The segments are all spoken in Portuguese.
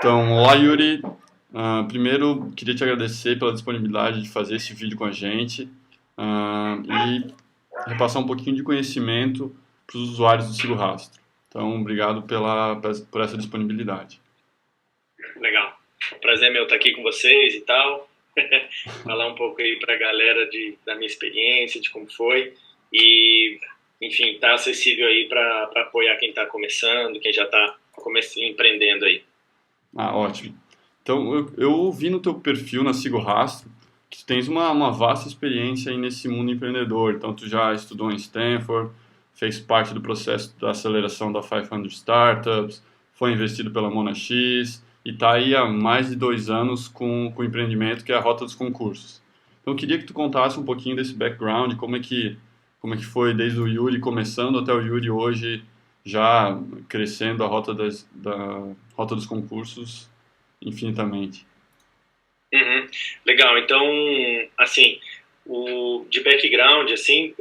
Então, olá Yuri. Primeiro, queria te agradecer pela disponibilidade de fazer esse vídeo com a gente e repassar um pouquinho de conhecimento para os usuários do Sigo Rastro. Então, obrigado por essa disponibilidade. Legal. Prazer meu estar aqui com vocês e tal. Falar um pouco aí para a galera da minha experiência, de como foi. E, enfim, tá acessível aí para apoiar quem está começando, quem já está empreendendo aí. Ótimo. Então, eu vi no teu perfil na Sigo Rastro que tu tens uma vasta experiência aí nesse mundo empreendedor. Então, tu já estudou em Stanford, fez parte do processo da aceleração da 500 Startups, foi investido pela Monax e está aí há mais de 2 anos com o empreendimento que é a Rota dos Concursos. Então, eu queria que tu contasse um pouquinho desse background, como é que foi desde o Yuri começando até o Yuri hoje já crescendo a da Rota dos Concursos infinitamente. Uhum. Legal, então, assim, de background, assim,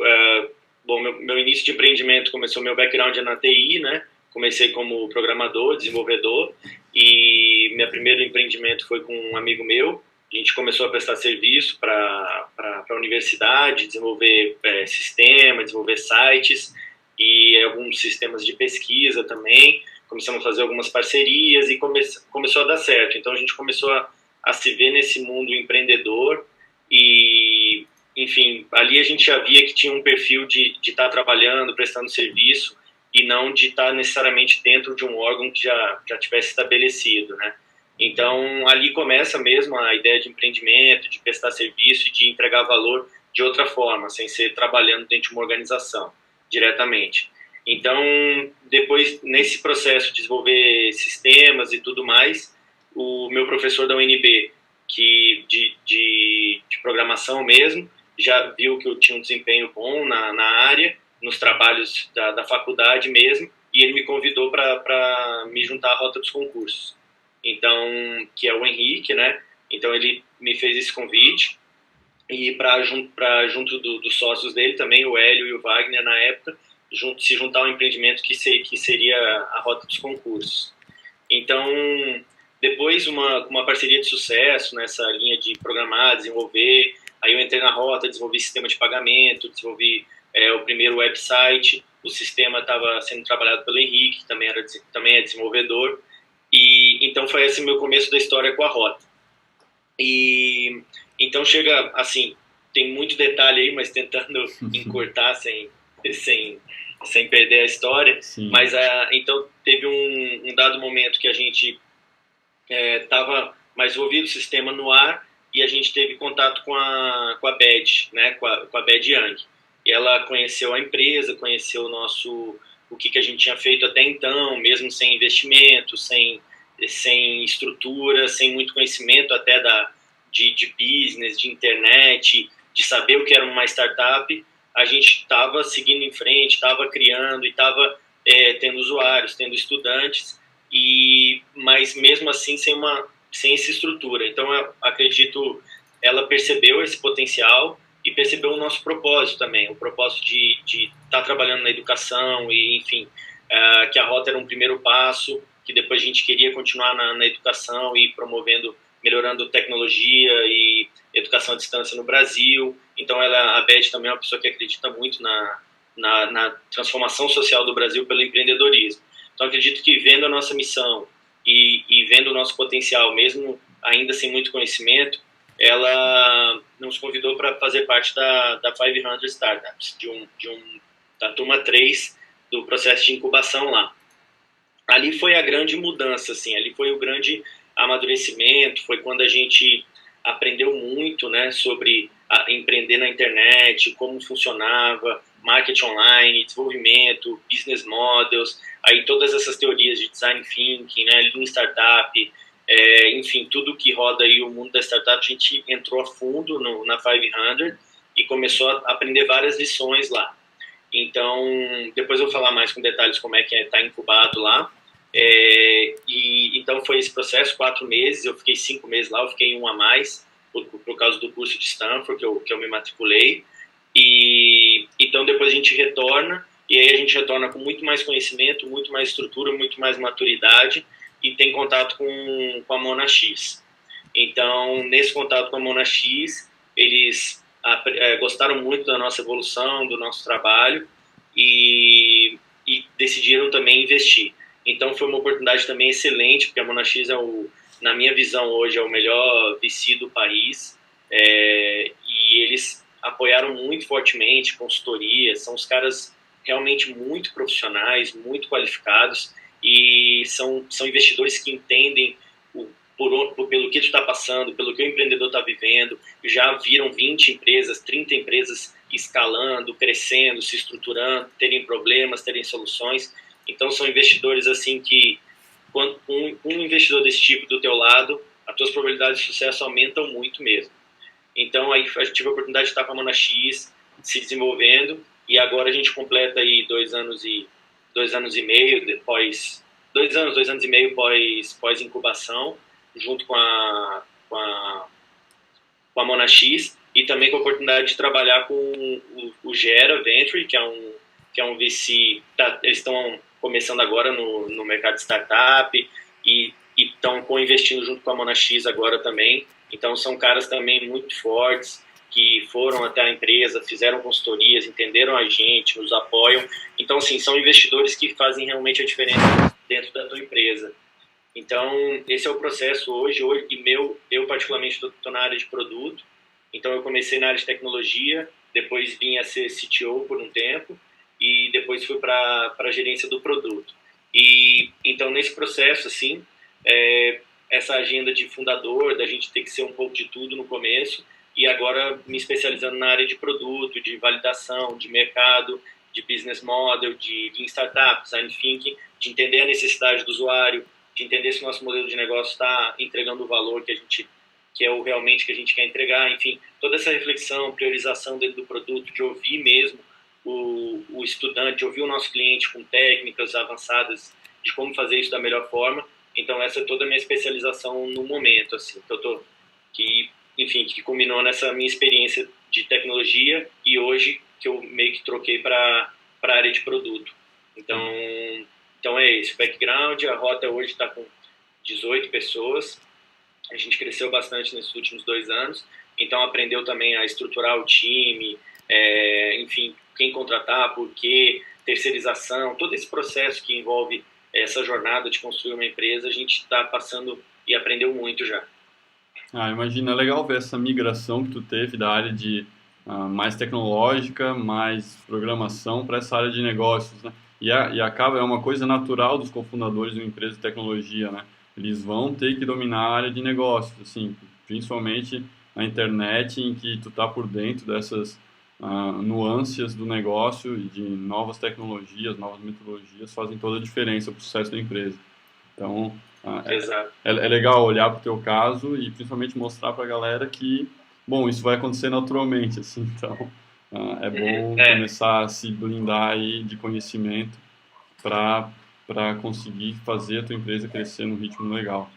bom, meu início de empreendimento meu background é na TI, né? Comecei como programador, desenvolvedor, e meu primeiro empreendimento foi com um amigo meu. A gente começou a prestar serviço para a universidade, desenvolver sistemas, desenvolver sites e alguns sistemas de pesquisa também. Começamos a fazer algumas parcerias e começou a dar certo. Então a gente começou a se ver nesse mundo empreendedor e, enfim, ali a gente já via que tinha um perfil de estar trabalhando, prestando serviço e não de estar necessariamente dentro de um órgão que já tivesse estabelecido, né? Então, ali começa mesmo a ideia de empreendimento, de prestar serviço e de entregar valor de outra forma, sem ser trabalhando dentro de uma organização, diretamente. Então, depois, nesse processo de desenvolver sistemas e tudo mais, o meu professor da UNB, que de programação mesmo, já viu que eu tinha um desempenho bom na área, nos trabalhos da faculdade mesmo, e ele me convidou para me juntar à Rota dos Concursos. Então, que é o Henrique, né? Então ele me fez esse convite e junto dos sócios dele também, o Hélio e o Wagner na época, se juntar ao empreendimento que seria a Rota dos Concursos. Então, depois uma parceria de sucesso nessa linha de programar, desenvolver, aí eu entrei na Rota, desenvolvi sistema de pagamento, desenvolvi o primeiro website, o sistema estava sendo trabalhado pelo Henrique, que também é desenvolvedor, e então foi esse meu começo da história com a Rota. E então chega, assim, tem muito detalhe aí, mas tentando encurtar sem perder a história. Sim. Mas então teve um dado momento que a gente estava mais envolvido, o sistema no ar, e a gente teve contato com a Bad, né, com a Bad Young. E ela conheceu a empresa, conheceu o que a gente tinha feito até então, mesmo sem investimento, sem estrutura, sem muito conhecimento até de business, de internet, de saber o que era uma startup. A gente estava seguindo em frente, estava criando e estava tendo usuários, tendo estudantes, mas mesmo assim sem essa estrutura. Então, eu acredito, ela percebeu esse potencial e percebeu o nosso propósito também, o propósito de estar trabalhando na educação e, enfim, que a Rota era um primeiro passo, que depois a gente queria continuar na educação e melhorando tecnologia e educação à distância no Brasil. Então, a Beth também é uma pessoa que acredita muito na transformação social do Brasil pelo empreendedorismo. Então, acredito que vendo a nossa missão e vendo o nosso potencial, mesmo ainda sem muito conhecimento, ela nos convidou para fazer parte da 500 Startups, da turma 3 do processo de incubação lá. Ali foi a grande mudança, assim, ali foi o grande amadurecimento, foi quando a gente aprendeu muito, né, sobre empreender na internet, como funcionava, marketing online, desenvolvimento, business models, aí todas essas teorias de design thinking, né, lean startup, enfim, tudo que roda aí o mundo da startup, a gente entrou a fundo na 500 e começou a aprender várias lições lá. Então, depois eu vou falar mais com detalhes como é que está incubado lá. Então foi esse processo, 4 meses, eu fiquei 5 meses lá, eu fiquei 1 a mais, por causa do curso de Stanford, que eu me matriculei. Então depois a gente retorna, e aí a gente retorna com muito mais conhecimento, muito mais estrutura, muito mais maturidade, e tem contato com a Mona X. Então, nesse contato com a Mona X, eles gostaram muito da nossa evolução, do nosso trabalho e decidiram também investir. Então, foi uma oportunidade também excelente, porque a Mona X na minha visão hoje, é o melhor VC do país, e eles apoiaram muito fortemente, consultoria, são os caras realmente muito profissionais, muito qualificados, e são investidores que entendem pelo que tu está passando, pelo que o empreendedor está vivendo, já viram 20 empresas, 30 empresas escalando, crescendo, se estruturando, terem problemas, terem soluções. Então, são investidores assim que, quando um investidor desse tipo do teu lado, as tuas probabilidades de sucesso aumentam muito mesmo. Então, aí a gente tive a oportunidade de estar com a Mona X se desenvolvendo, e agora a gente completa aí 2 anos e meio depois, 2 anos e meio pós incubação, junto com a Mona X, e também com a oportunidade de trabalhar com o Gera Venture, que é um VC, eles estão começando agora no mercado de startup e estão co-investindo junto com a Mona X agora também. Então, são caras também muito fortes, que foram até a empresa, fizeram consultorias, entenderam a gente, nos apoiam. Então, assim, são investidores que fazem realmente a diferença dentro da tua empresa. Então, esse é o processo hoje e eu particularmente estou na área de produto. Então, eu comecei na área de tecnologia, depois vim a ser CTO por um tempo, e depois fui para a gerência do produto. E então, nesse processo, assim, essa agenda de fundador, da gente ter que ser um pouco de tudo no começo, e agora me especializando na área de produto, de validação, de mercado, de business model, de startup, design thinking, de entender a necessidade do usuário, de entender se o nosso modelo de negócio está entregando o valor que é o realmente que a gente quer entregar, enfim, toda essa reflexão, priorização dentro do produto, de ouvir mesmo o estudante, ouvir o nosso cliente com técnicas avançadas de como fazer isso da melhor forma. Então, essa é toda a minha especialização no momento, assim, que culminou nessa minha experiência de tecnologia, e hoje que eu meio que troquei para a área de produto. Então é esse o background. A Rota hoje está com 18 pessoas. A gente cresceu bastante nesses últimos 2 anos, então aprendeu também a estruturar o time, enfim, quem contratar, por quê, terceirização, todo esse processo que envolve essa jornada de construir uma empresa, a gente está passando e aprendeu muito já. Imagina, é legal ver essa migração que tu teve da área de mais tecnológica, mais programação para essa área de negócios, né? E acaba, é uma coisa natural dos cofundadores de uma empresa de tecnologia, né? Eles vão ter que dominar a área de negócios, assim, principalmente na internet, em que tu tá por dentro dessas nuances do negócio e de novas tecnologias, novas metodologias fazem toda a diferença para o sucesso da empresa. Então, é legal olhar para o teu caso e principalmente mostrar para a galera que, bom, isso vai acontecer naturalmente, assim, então é bom começar a se blindar aí de conhecimento para conseguir fazer a tua empresa crescer num ritmo legal.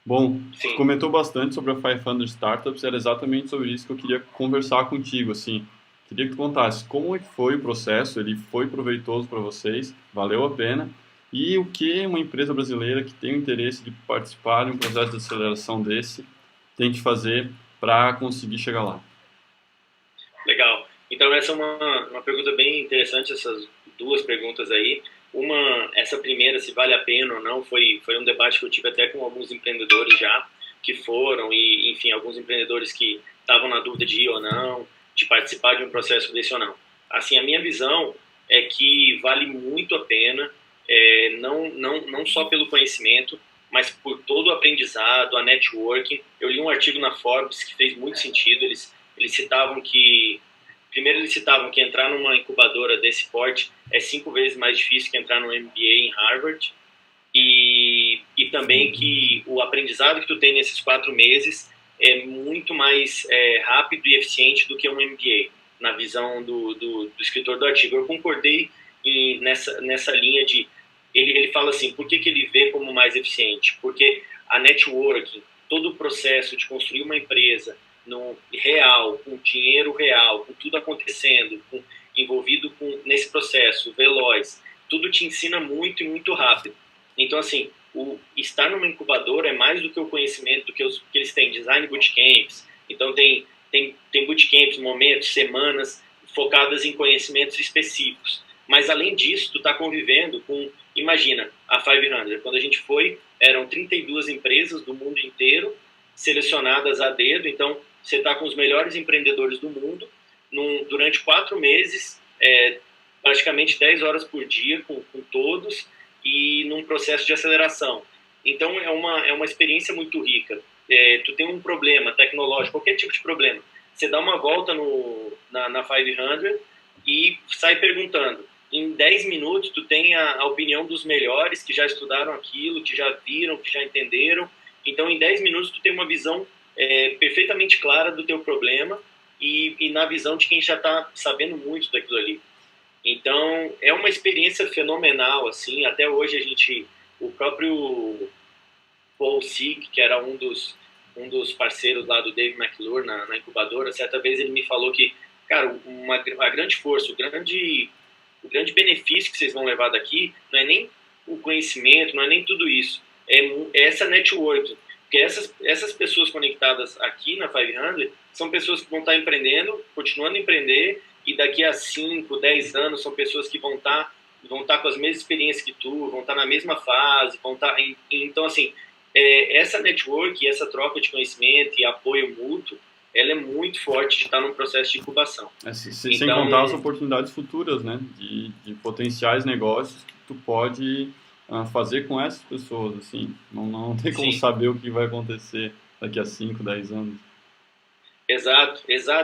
Bom, Sim. Tu comentou bastante sobre a 500 Startups, era exatamente sobre isso que eu queria conversar contigo, assim, queria que tu contasse como é que foi o processo, ele foi proveitoso para vocês, valeu a pena, e o que uma empresa brasileira que tem o interesse de participar de um processo de aceleração desse tem que fazer para conseguir chegar lá. Legal. Então, essa é uma pergunta bem interessante, essas 2 perguntas aí. Essa primeira, se vale a pena ou não, foi um debate que eu tive até com alguns empreendedores já, que foram, e enfim, alguns empreendedores que estavam na dúvida de ir ou não, de participar de um processo desse ou não. Assim, a minha visão é que vale muito a pena, não só pelo conhecimento, mas por todo o aprendizado, a networking. Eu li um artigo na Forbes que fez muito sentido. Eles citavam que entrar numa incubadora desse porte é 5 vezes mais difícil que entrar no MBA em Harvard, e também que o aprendizado que tu tem nesses 4 meses é muito mais rápido e eficiente do que um MBA, na visão do escritor do artigo. Eu concordei nessa linha de... Ele fala assim, por que ele vê como mais eficiente? Porque a networking, todo o processo de construir uma empresa no real, com dinheiro real, com tudo acontecendo, envolvido nesse processo veloz, tudo te ensina muito e muito rápido. Então, assim, estar numa incubadora é mais do que o conhecimento do que eles têm, design bootcamps. Então tem bootcamps, momentos, semanas focadas em conhecimentos específicos. Mas além disso, tu está convivendo com, imagina, a 500. Quando a gente foi, eram 32 empresas do mundo inteiro selecionadas a dedo. Então você está com os melhores empreendedores do mundo durante 4 meses, praticamente 10 horas por dia com todos, e num processo de aceleração. Então é uma experiência muito rica. Tu tem um problema tecnológico, qualquer tipo de problema, você dá uma volta na 500 e sai perguntando. Em 10 minutos tu tem a opinião dos melhores que já estudaram aquilo, que já viram, que já entenderam. Então em 10 minutos tu tem uma visão perfeitamente clara do teu problema e na visão de quem já está sabendo muito daquilo ali. Então é uma experiência fenomenal, assim. Até hoje o próprio Paul Sieg, que era um dos parceiros lá do Dave McClure na incubadora, certa vez ele me falou que, cara, a grande força, o grande benefício que vocês vão levar daqui não é nem o conhecimento, não é nem tudo isso, é essa network. Porque essas pessoas conectadas aqui na 500 são pessoas que vão estar empreendendo, continuando a empreender, e daqui a 5, 10 anos são pessoas que vão estar com as mesmas experiências que tu, vão estar na mesma fase, então assim, essa network, essa troca de conhecimento e apoio mútuo, ela é muito forte de estar num processo de incubação. Sem contar as oportunidades futuras, né, de potenciais negócios que tu pode fazer com essas pessoas, assim, não tem como saber o que vai acontecer daqui a 5, 10 anos. Exato.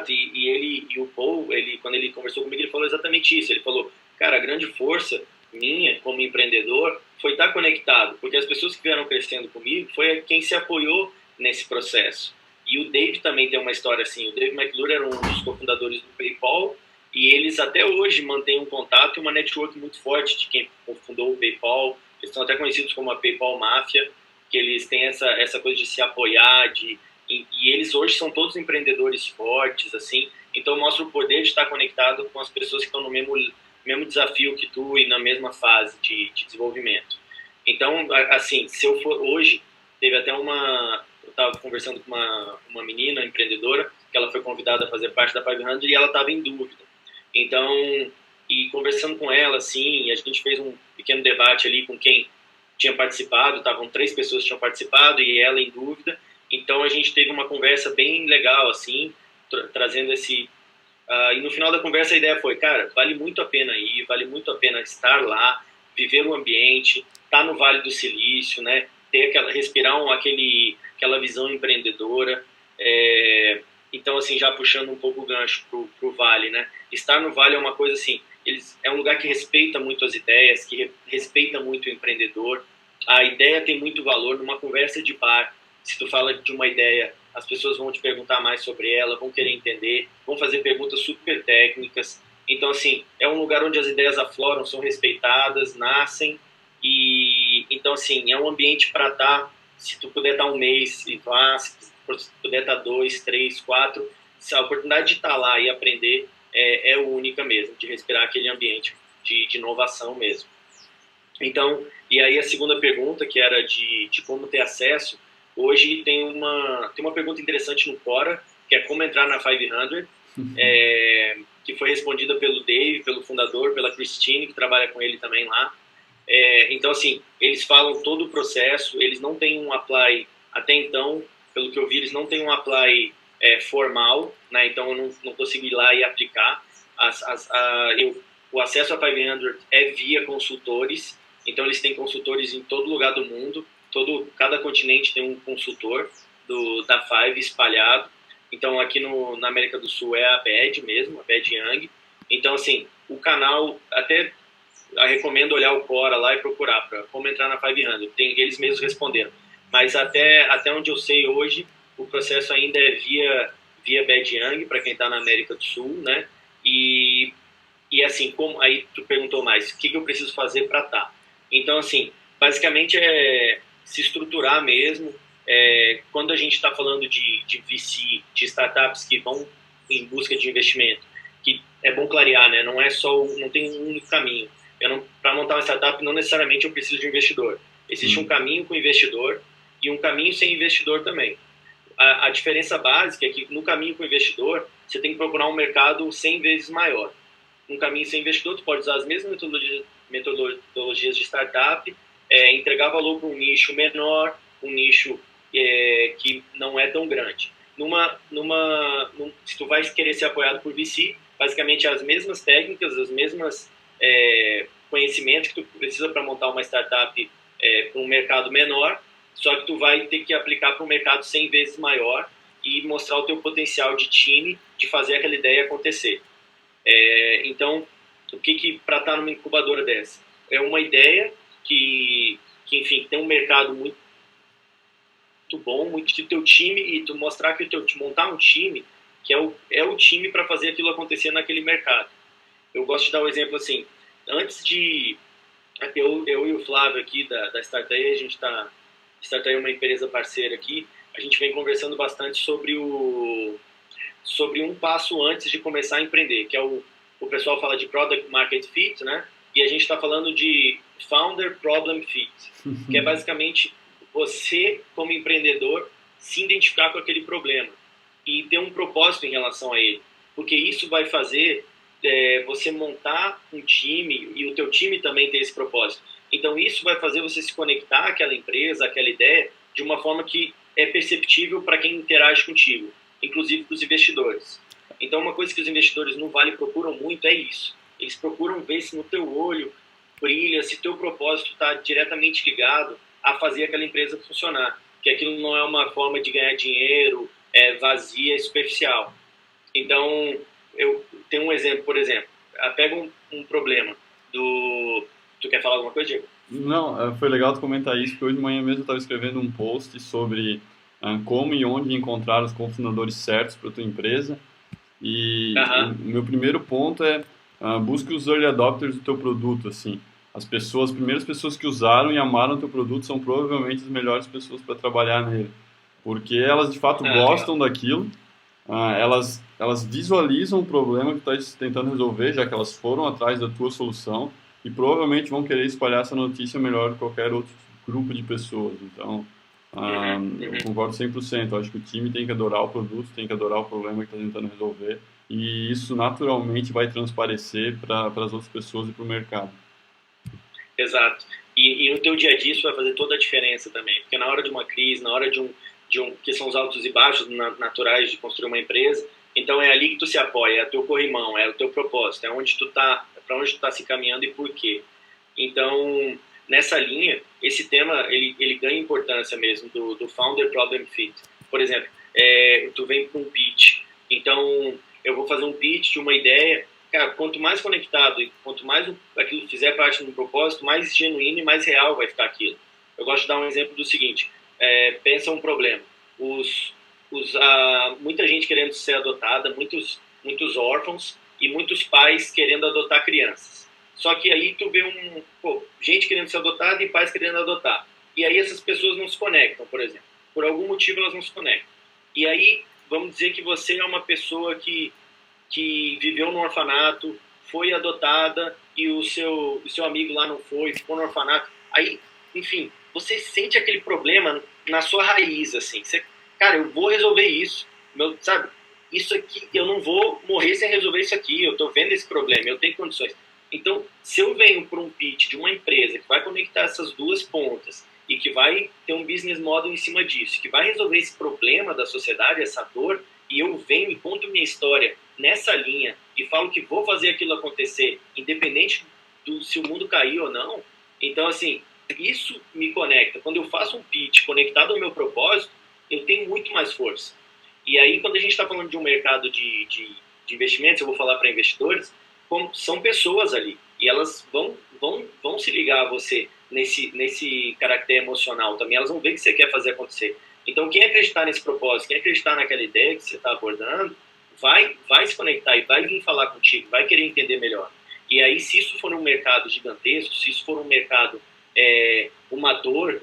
E o Paul, quando ele conversou comigo, ele falou exatamente isso. Ele falou, cara, a grande força minha como empreendedor foi estar conectado, porque as pessoas que vieram crescendo comigo foi quem se apoiou nesse processo. E o Dave também tem uma história assim. O Dave McClure era um dos cofundadores do PayPal, e eles até hoje mantêm um contato e uma network muito forte de quem fundou o PayPal. Eles são até conhecidos como a PayPal Máfia, que eles têm essa coisa de se apoiar, e eles hoje são todos empreendedores fortes, assim. Então mostra o poder de estar conectado com as pessoas que estão no mesmo desafio que tu e na mesma fase de desenvolvimento. Então, assim, se eu for hoje, teve até eu estava conversando com uma menina empreendedora, que ela foi convidada a fazer parte da 500 e ela estava em dúvida. Então, e conversando com ela, assim, a gente fez um pequeno debate ali com quem tinha participado, estavam 3 pessoas que tinham participado e ela em dúvida. Então a gente teve uma conversa bem legal, assim, trazendo esse... e no final da conversa a ideia foi, cara, vale muito a pena ir, vale muito a pena estar lá, viver o ambiente, estar no Vale do Silício, né, respirar aquela visão empreendedora. Então, assim, já puxando um pouco o gancho pro Vale, né, estar no Vale é uma coisa assim, é um lugar que respeita muito as ideias, que respeita muito o empreendedor. A ideia tem muito valor numa conversa de bar. Se tu fala de uma ideia, as pessoas vão te perguntar mais sobre ela, vão querer entender, vão fazer perguntas super técnicas. Então, assim, é um lugar onde as ideias afloram, são respeitadas, nascem. E então, assim, é um ambiente para estar, se tu puder estar um mês e vá, se puder estar 2, 3, 4, a oportunidade de estar lá e aprender é única mesmo, de respirar aquele ambiente de inovação mesmo. Então, e aí a segunda pergunta, que era de como ter acesso, hoje tem uma pergunta interessante no Quora, que é como entrar na 500, que foi respondida pelo Dave, pelo fundador, pela Christine, que trabalha com ele também lá. Então, assim, eles falam todo o processo, eles não têm um apply, até então, pelo que eu vi, eles não têm um apply formal, né? Então eu não consigo ir lá e aplicar. O acesso a 500 é via consultores, então eles têm consultores em todo lugar do mundo, cada continente tem um consultor da Five espalhado. Então aqui na América do Sul é a Bad mesmo, a Bad Young. Então, assim, o canal, até eu recomendo olhar o Quora lá e procurar para como entrar na 500. Eles mesmos responderam. Mas até onde eu sei hoje, o processo ainda é via Bad Young, para quem está na América do Sul, né? E assim, aí tu perguntou mais, o que eu preciso fazer para estar? Então, assim, basicamente é se estruturar mesmo. Quando a gente está falando de VC, de startups que vão em busca de investimento, que é bom clarear, né? Não tem um único caminho. Para montar uma startup, não necessariamente eu preciso de um investidor. Existe um caminho com o investidor e um caminho sem investidor também. A diferença básica é que no caminho com o investidor, você tem que procurar um mercado 100 vezes maior. No caminho sem investidor, tu pode usar as mesmas metodologias de startup, entregar valor para um nicho menor, um nicho que não é tão grande. Se tu vai querer ser apoiado por VC, basicamente as mesmas técnicas, as mesmas conhecimentos que tu precisa para montar uma startup para um mercado menor, só que tu vai ter que aplicar para um mercado 100 vezes maior e mostrar o teu potencial de time de fazer aquela ideia acontecer. Então, o que para estar numa incubadora dessa? É uma ideia que enfim, tem um mercado muito bom, muito do teu time, e tu mostrar que montar um time que é o time para fazer aquilo acontecer naquele mercado. Eu gosto de dar um exemplo assim, antes de eu e o Flávio aqui da Startay, a gente Startay é uma empresa parceira aqui, a gente vem conversando bastante sobre um passo antes de começar a empreender, que é o pessoal fala de Product Market Fit, né? E a gente está falando de Founder Problem Fit, que é basicamente você, como empreendedor, se identificar com aquele problema e ter um propósito em relação a ele, porque isso vai fazer você montar um time e o teu time também ter esse propósito. Então isso vai fazer você se conectar àquela empresa, àquela ideia, de uma forma que é perceptível para quem interage contigo, inclusive para os investidores. Então uma coisa que os investidores no Vale procuram muito é isso. Eles procuram ver se no teu olho brilha, se teu propósito está diretamente ligado a fazer aquela empresa funcionar, que aquilo não é uma forma de ganhar dinheiro vazia e superficial. Então, eu tenho um exemplo, por exemplo, pega um problema Tu quer falar alguma coisa, Diego? Não, foi legal tu comentar isso, porque hoje de manhã mesmo eu estava escrevendo um post sobre como e onde encontrar os cofundadores certos para tua empresa. E o meu primeiro ponto é busque os early adopters do teu produto, assim. As primeiras pessoas que usaram e amaram o teu produto são provavelmente as melhores pessoas para trabalhar nele, porque elas de fato gostam daquilo, elas visualizam o problema que tu está tentando resolver, já que elas foram atrás da tua solução, e provavelmente vão querer espalhar essa notícia melhor que qualquer outro grupo de pessoas. Então, eu concordo 100%. Eu acho que o time tem que adorar o produto, tem que adorar o problema que está tentando resolver, e isso naturalmente vai transparecer para as outras pessoas e para o mercado. Exato. E no teu dia a dia isso vai fazer toda a diferença também, porque na hora de uma crise, na hora que são os altos e baixos naturais de construir uma empresa, então é ali que tu se apoia, é o teu corrimão, é o teu propósito, é onde tu tá, para onde tu tá se caminhando e por quê. Então, nessa linha, esse tema ele ganha importância mesmo do Founder Problem Fit. Por exemplo, tu vem com um pitch, então eu vou fazer um pitch de uma ideia. Cara, quanto mais conectado e quanto mais aquilo fizer parte do propósito, mais genuíno e mais real vai ficar aquilo. Eu gosto de dar um exemplo do seguinte, pensa um problema. Muita gente querendo ser adotada, muitos órfãos e muitos pais querendo adotar crianças. Só que aí tu vê gente querendo ser adotada e pais querendo adotar. E aí essas pessoas não se conectam, por exemplo. Por algum motivo elas não se conectam. E aí, vamos dizer que você é uma pessoa que viveu no orfanato, foi adotada e o seu amigo lá não foi, ficou no orfanato. Aí, enfim, você sente aquele problema na sua raiz, assim. Cara, eu vou resolver isso, sabe? Isso aqui, eu não vou morrer sem resolver isso aqui, eu tô vendo esse problema, eu tenho condições. Então, se eu venho para um pitch de uma empresa que vai conectar essas duas pontas e que vai ter um business model em cima disso, que vai resolver esse problema da sociedade, essa dor, e eu venho e conto minha história nessa linha e falo que vou fazer aquilo acontecer, independente se o mundo cair ou não, então, assim, isso me conecta. Quando eu faço um pitch conectado ao meu propósito, eu tenho muito mais força. E aí, quando a gente está falando de um mercado de investimentos, eu vou falar para investidores, são pessoas ali, e elas vão se ligar a você nesse caráter emocional também, elas vão ver que você quer fazer acontecer. Então, quem acreditar nesse propósito, quem acreditar naquela ideia que você está abordando, vai se conectar e vai vir falar contigo, vai querer entender melhor. E aí, se isso for um mercado gigantesco, se isso for um mercado, uma dor,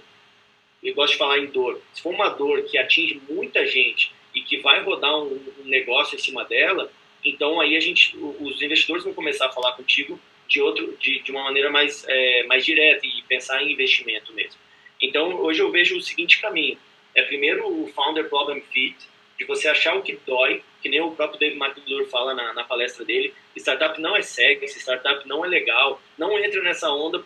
eu gosto de falar em dor, se for uma dor que atinge muita gente e que vai rodar um negócio em cima dela, então aí os investidores vão começar a falar contigo de uma maneira mais direta e pensar em investimento mesmo. Então, hoje eu vejo o seguinte caminho. Primeiro o Founder Problem Fit, de você achar o que dói, que nem o próprio David McClure fala na palestra dele, startup não é sexy, startup não é legal, não entra nessa onda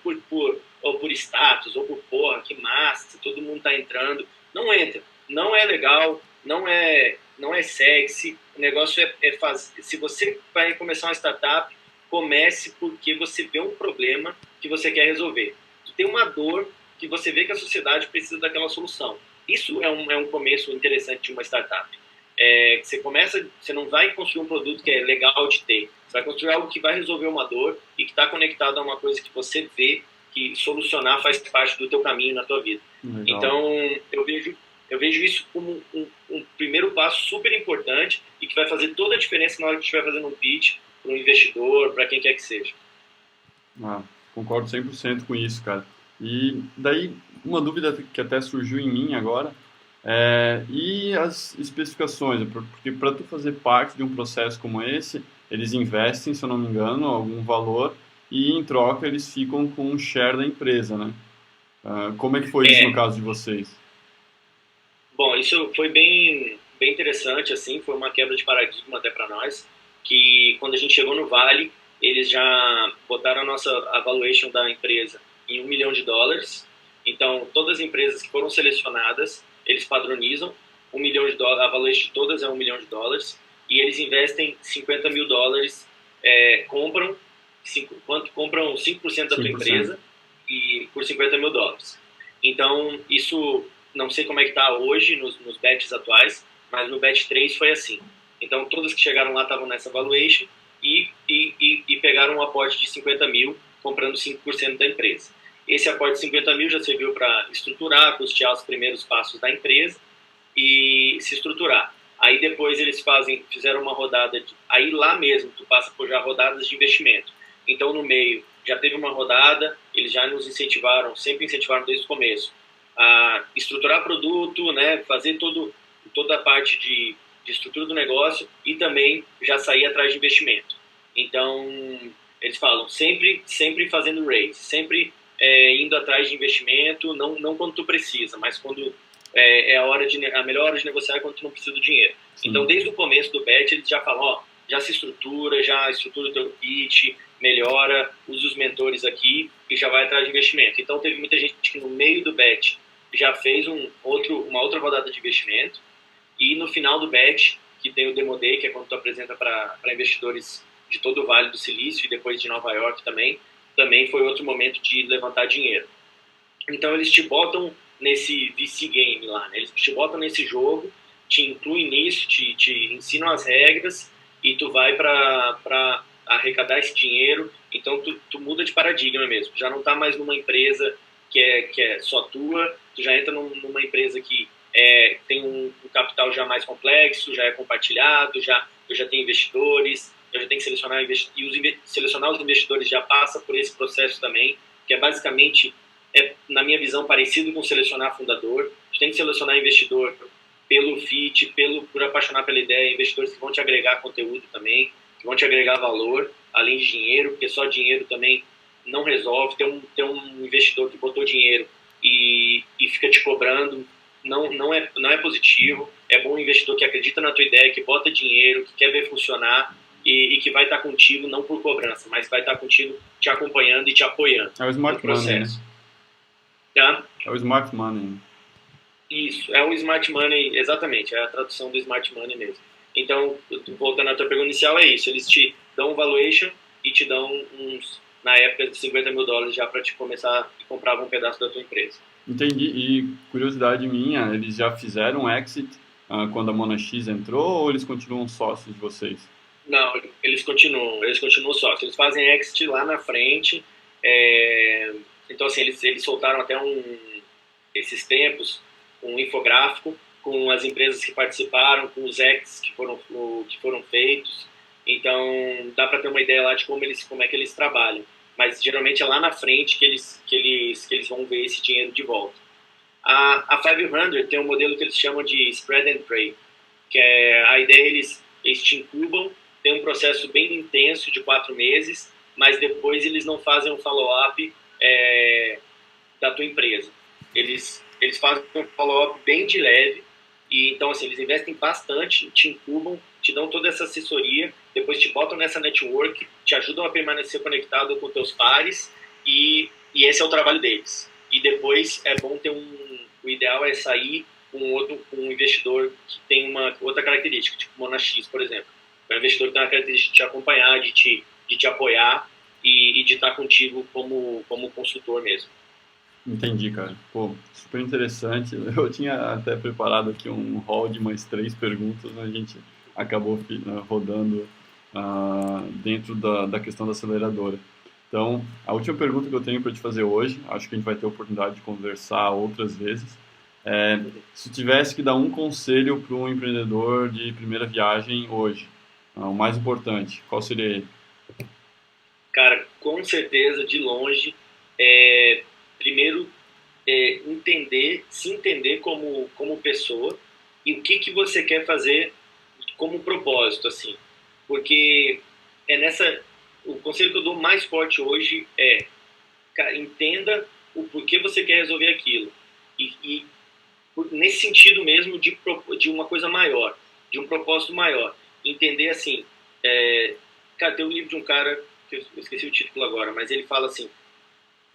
ou por status, ou por porra, que massa, todo mundo tá entrando, não entra, não é legal, não é sexy, o negócio é fazer, se você vai começar uma startup, comece porque você vê um problema que você quer resolver. Tu tem uma dor que você vê que a sociedade precisa daquela solução. Isso é um começo interessante de uma startup. Você não vai construir um produto que é legal de ter, você vai construir algo que vai resolver uma dor e que está conectado a uma coisa que você vê que solucionar faz parte do teu caminho na tua vida. Legal. Então, eu vejo isso como um primeiro passo super importante e que vai fazer toda a diferença na hora que estiver fazendo um pitch para um investidor, para quem quer que seja. Concordo 100% com isso, cara. E daí, uma dúvida que até surgiu em mim agora, e as especificações? Porque para tu fazer parte de um processo como esse, eles investem, se eu não me engano, algum valor e em troca eles ficam com um share da empresa, né? Como é que foi isso no caso de vocês? Bom, isso foi bem interessante, assim, foi uma quebra de paradigma até para nós, que quando a gente chegou no Vale, eles já botaram a nossa valuation da empresa em $1 milhão. Então, todas as empresas que foram selecionadas, eles padronizam, $1 milhão, a valuation de todas é $1 milhão, e eles investem $50 mil, compram 5% da tua empresa e por $50 mil. Então, isso, não sei como é que está hoje nos bets atuais, mas no bet 3 foi assim. Então, todas que chegaram lá estavam nessa valuation e pegaram um aporte de 50 mil, comprando 5% da empresa. Esse aporte de 50 mil já serviu para estruturar, custear os primeiros passos da empresa e se estruturar. Aí depois eles fizeram uma rodada, aí lá mesmo tu passa por já rodadas de investimento. Então no meio já teve uma rodada, eles já nos incentivaram, sempre incentivaram desde o começo, a estruturar produto, né, fazer toda a parte de estrutura do negócio e também já sair atrás de investimento. Então eles falam, sempre fazendo raise, sempre indo atrás de investimento, não quando tu precisa, mas quando a melhor hora de negociar é quando tu não precisa do dinheiro. Sim. Então, desde o começo do bet, eles já falam, já se estrutura, já estrutura o teu pitch, melhora, usa os mentores aqui e já vai atrás de investimento. Então, teve muita gente que no meio do bet já fez uma outra rodada de investimento e no final do bet, que tem o Demo Day, que é quando tu apresenta para investidores de todo o Vale do Silício e depois de Nova York também foi outro momento de levantar dinheiro. Então eles te botam nesse VC game lá, né? Eles te botam nesse jogo, te incluem nisso, te ensinam as regras e tu vai para arrecadar esse dinheiro. Então tu muda de paradigma mesmo, já não tá mais numa empresa que é só tua, tu já entra numa empresa que tem um capital já mais complexo, já é compartilhado, eu já tenho investidores, eu já tenho que selecionar selecionar os investidores já passa por esse processo também, que é basicamente, na minha visão, parecido com selecionar fundador. Tu tem que selecionar investidor pelo fit, por apaixonar pela ideia, investidores que vão te agregar conteúdo também, que vão te agregar valor, além de dinheiro, porque só dinheiro também não resolve. Ter um investidor que botou dinheiro e fica te cobrando não é positivo. É bom um investidor que acredita na tua ideia, que bota dinheiro, que quer ver funcionar e que vai estar contigo, não por cobrança, mas vai estar contigo te acompanhando e te apoiando. É o Smart Money, né? Tá? É o Smart Money. Isso, é o Smart Money, exatamente, é a tradução do Smart Money mesmo. Então, voltando à tua pergunta inicial, é isso, eles te dão um valuation e te dão na época, de $50 mil já para te começar e comprar um pedaço da tua empresa. Entendi, e curiosidade minha, eles já fizeram um exit quando a Monax entrou ou eles continuam sócios de vocês? Não, eles continuam sócios, eles fazem exit lá na frente, então assim, eles soltaram até esses tempos um infográfico com as empresas que participaram, com os exits que foram feitos, então dá para ter uma ideia lá de como é que eles trabalham, mas geralmente é lá na frente que eles vão ver esse dinheiro de volta. A 500 tem um modelo que eles chamam de spread and pray, que é a ideia, eles te incubam, tem um processo bem intenso de 4 meses, mas depois eles não fazem um follow-up da tua empresa. eles fazem um follow-up bem de leve, e então assim, eles investem bastante, te incubam, te dão toda essa assessoria, depois te botam nessa network, te ajudam a permanecer conectado com teus pares, e esse é o trabalho deles. E depois é bom ter o ideal é sair com um investidor que tem uma outra característica, tipo Monax, por exemplo. É um investidor que tem a característica de te acompanhar, de te apoiar e de estar contigo como consultor mesmo. Entendi, cara. Pô, super interessante. Eu tinha até preparado aqui um hall de mais 3 perguntas, mas a gente acabou rodando dentro da questão da aceleradora. Então, a última pergunta que eu tenho para te fazer hoje, acho que a gente vai ter a oportunidade de conversar outras vezes, é se tivesse que dar um conselho para um empreendedor de primeira viagem hoje, o mais importante, qual seria ele? Cara, com certeza, de longe, primeiro se entender como pessoa e o que você quer fazer como propósito, assim. Porque o conselho que eu dou mais forte hoje é, cara, entenda o porquê você quer resolver aquilo. E nesse sentido mesmo de uma coisa maior, de um propósito maior. Entender assim, cara, tem um livro de um cara, que eu esqueci o título agora, mas ele fala assim,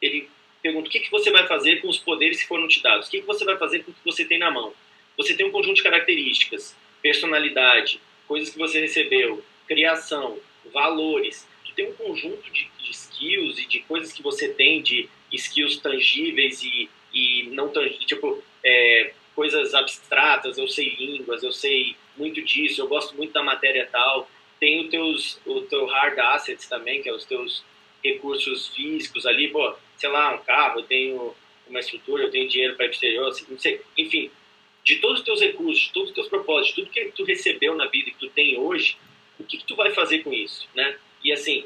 ele pergunta o que você vai fazer com os poderes que foram te dados, o que você vai fazer com o que você tem na mão. Você tem um conjunto de características, personalidade, coisas que você recebeu, criação, valores. Tu tem um conjunto de skills e de coisas que você tem, de skills tangíveis e não tangíveis, tipo, coisas abstratas. Eu sei línguas, eu sei muito disso, eu gosto muito da matéria tal. Tem o teu hard assets também, que é os teus recursos físicos ali, pô, sei lá, um carro, eu tenho uma estrutura, eu tenho dinheiro para ir pro exterior, assim, não sei, enfim, de todos os teus recursos, de todos os teus propósitos, tudo que tu recebeu na vida que tu tem hoje, o que tu vai fazer com isso, né? E assim,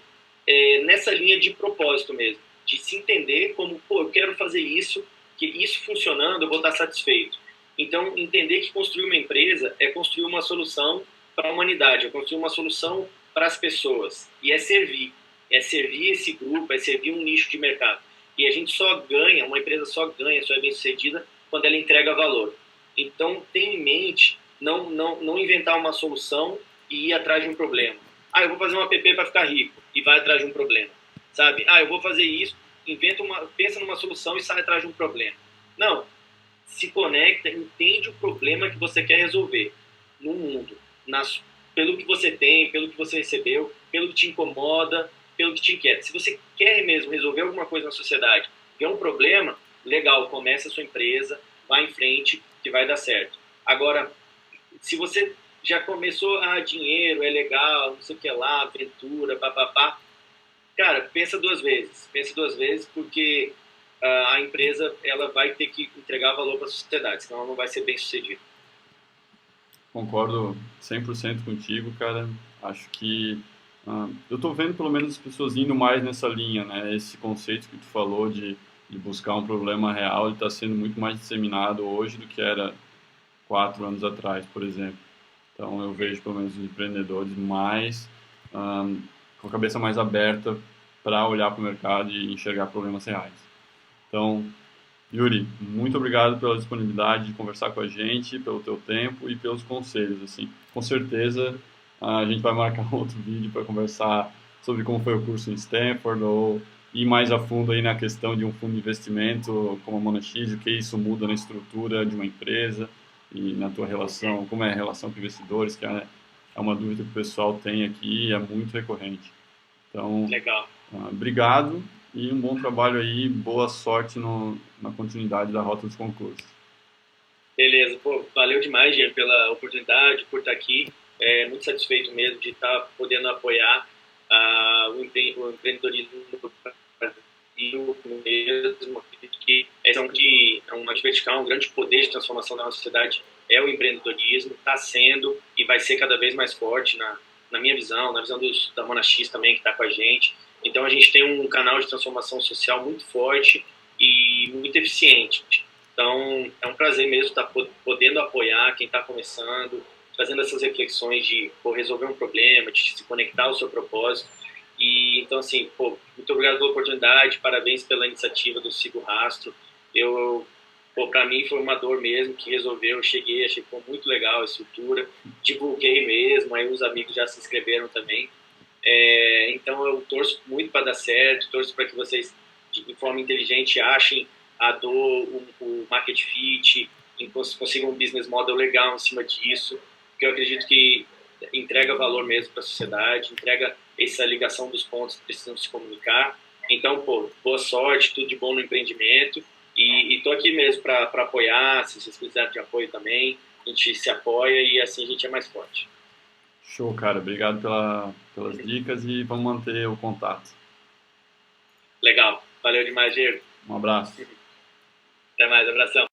nessa linha de propósito mesmo, de se entender como, pô, eu quero fazer isso, que isso funcionando eu vou estar satisfeito. Então, entender que construir uma empresa é construir uma solução para a humanidade, é construir uma solução para as pessoas, e é servir esse grupo, é servir um nicho de mercado. E a gente só ganha, uma empresa só ganha, só é bem sucedida quando ela entrega valor. Então, tenha em mente não inventar uma solução e ir atrás de um problema. Ah, eu vou fazer um app para ficar rico e vai atrás de um problema. Sabe? Ah, eu vou fazer isso, pensa numa solução e sai atrás de um problema. Não. Se conecta, entende o problema que você quer resolver no mundo, pelo que você tem, pelo que você recebeu, pelo que te incomoda, pelo que te inquieta. Se você quer mesmo resolver alguma coisa na sociedade, vê um problema, legal, comece a sua empresa, vá em frente, que vai dar certo. Agora, se você já começou, dinheiro é legal, não sei o que lá, aventura, papapá, cara, pensa duas vezes, porque a empresa ela vai ter que entregar valor para a sociedade, senão ela não vai ser bem sucedida. Concordo 100% contigo, cara. Acho que eu estou vendo pelo menos as pessoas indo mais nessa linha, né? Esse conceito que tu falou de buscar um problema real, ele está sendo muito mais disseminado hoje do que era 4 anos atrás, por exemplo. Então eu vejo pelo menos os empreendedores mais com a cabeça mais aberta para olhar para o mercado e enxergar problemas reais. Então, Yuri, muito obrigado pela disponibilidade de conversar com a gente, pelo teu tempo e pelos conselhos, assim. Com certeza a gente vai marcar um outro vídeo para conversar sobre como foi o curso em Stanford ou ir mais a fundo aí na questão de um fundo de investimento como a Monax, o que isso muda na estrutura de uma empresa e na tua relação, como é a relação com investidores, que é uma dúvida que o pessoal tem aqui e é muito recorrente. Então, legal. Obrigado e um bom trabalho aí, boa sorte na continuidade da Rota dos Concursos. Beleza, pô, valeu demais, Jean, pela oportunidade, por estar aqui. Muito satisfeito mesmo de estar podendo apoiar o empreendedorismo no Brasil mesmo. Que é uma vertical, um grande poder de transformação da nossa sociedade é o empreendedorismo, está sendo e vai ser cada vez mais forte na minha visão, na visão da Monax também, que está com a gente. Então a gente tem um canal de transformação social muito forte e muito eficiente. Então é um prazer mesmo estar podendo apoiar quem está começando, fazendo essas reflexões de resolver um problema, de se conectar ao seu propósito. E então assim, muito obrigado pela oportunidade, parabéns pela iniciativa do Sigo Rastro. Eu pô, para mim foi uma dor mesmo que resolveu. Eu cheguei, achei que foi muito legal a estrutura, divulguei mesmo, aí os amigos já se inscreveram também. Então eu torço muito para dar certo, torço para que vocês, de forma inteligente, achem a dor, o market fit, consigam um business model legal em cima disso, porque eu acredito que entrega valor mesmo para a sociedade, entrega essa ligação dos pontos que precisam se comunicar. Então, pô, boa sorte, tudo de bom no empreendimento. E tô aqui mesmo para apoiar, se vocês precisarem de apoio também, a gente se apoia e assim a gente é mais forte. Show, cara. Obrigado pelas dicas e vamos manter o contato. Legal. Valeu demais, Diego. Um abraço. Até mais, abração.